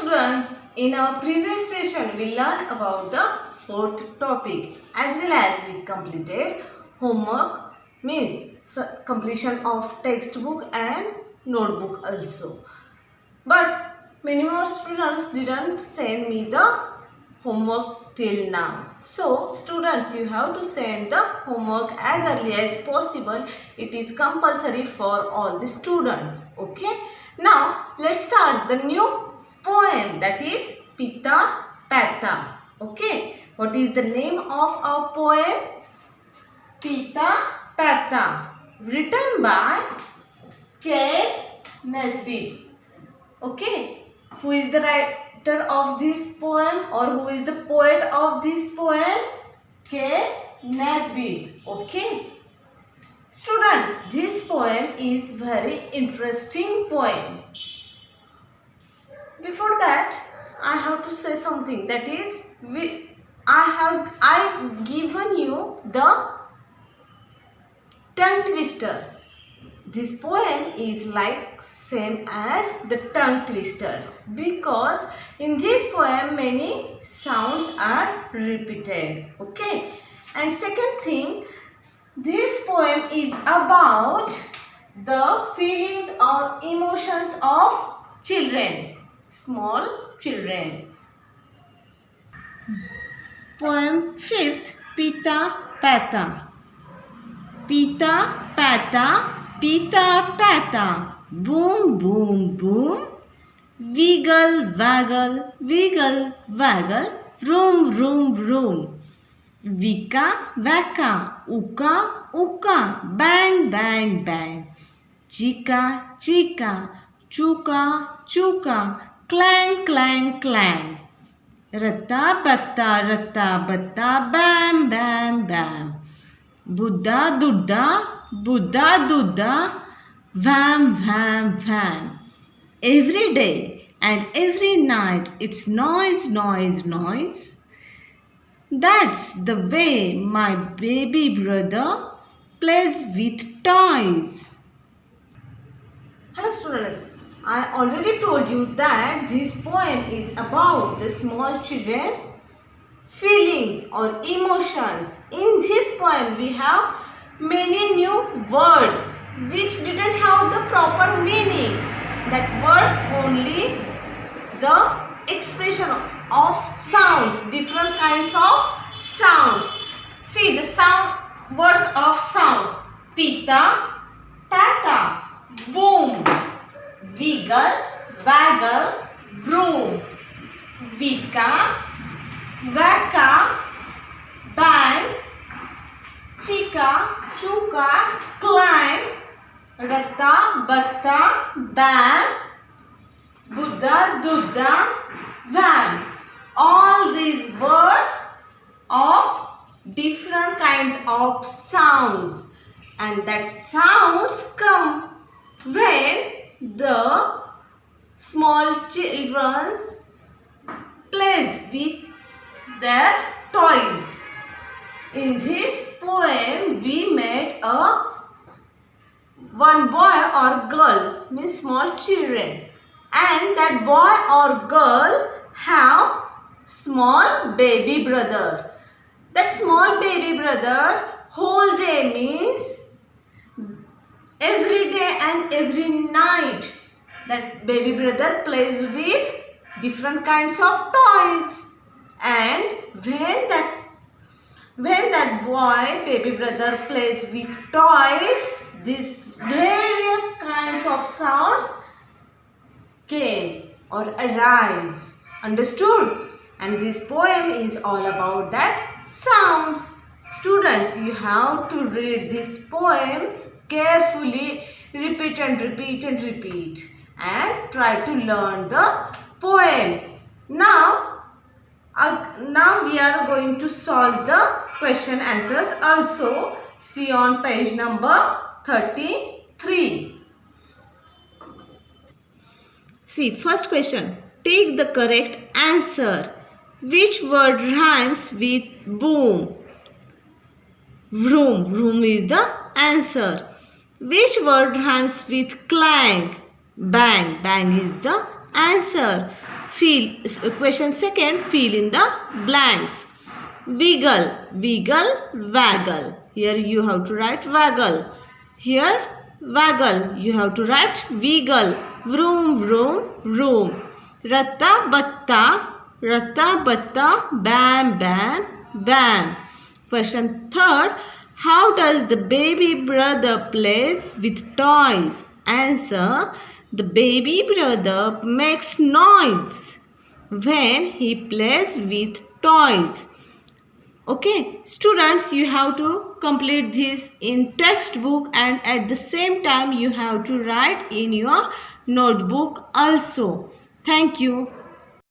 students, in our previous session we learned about the fourth topic as well as we completed homework, means completion of textbook and notebook also. But many more students didn't send me the homework till now. So students, you have to send the homework as early as possible. It is compulsory for all the students. Okay. Now let's start the new poem, that is Pita Pata. Okay. What is the name of our poem? Pita Pata, written by K. Nesbitt. Okay. Who is the writer of this poem, or who is the poet of this poem? K. Nesbitt. Okay. Students, this poem is very interesting poem. Before that, I have to say something, that is I given you the tongue twisters. This poem is like same as the tongue twisters because in this poem many sounds are repeated. Okay. And second thing, this poem is about the feelings or emotions of children, small children. Poem 5th, Pita Pata. Pita Pata, Pita Pata, boom boom boom, wiggle waggle, wiggle waggle, vroom vroom vroom. Vika vaka, uka uka, bang bang bang. Chica chica, chuka chuka, clang clang clang. Ratta batta, bam bam bam. Buddha dudda, wham wham wham. Every day and every night it's noise noise noise. That's the way my baby brother plays with toys. Hello students, I already told you that this poem is about the small children's feelings or emotions. In this poem we have many new words which didn't have the proper meaning. That words only the expression of sounds, different kinds of sounds. See the sound, words of sounds: pita, pata, boom, wiggle, waggle, vroom, vika, vaka, bang, chica, chuka, clang, ratta, batta, bam, buddha, dudda, wham. All these words of different kinds of sounds, and that sounds come when the small children plays with their toys. In this poem we met one boy or girl, means small children, and that boy or girl have small baby brother. That small baby brother whole day means every day and every night that baby brother plays with different kinds of toys. And when that boy baby brother plays with toys, these various kinds of sounds came or arise. Understood? And this poem is all about that sounds. Students, you have to read this poem carefully, repeat and repeat and repeat, and try to learn the poem. Now we are going to solve the question answers also. See on page number 33. See, first question. Take the correct answer. Which word rhymes with boom? Vroom. Vroom is the answer. Which word rhymes with clang? Bang. Bang is the answer. Question second, fill in the blanks. Wiggle, wiggle, waggle. Here you have to write waggle. Here waggle, you have to write wiggle. Vroom, vroom, vroom. Ratta, batta, bam, bam, bam. Question third, how does the baby brother plays with toys? Answer, the baby brother makes noise when he plays with toys. Okay, students, you have to complete this in textbook, and at the same time you have to write in your notebook also. Thank you.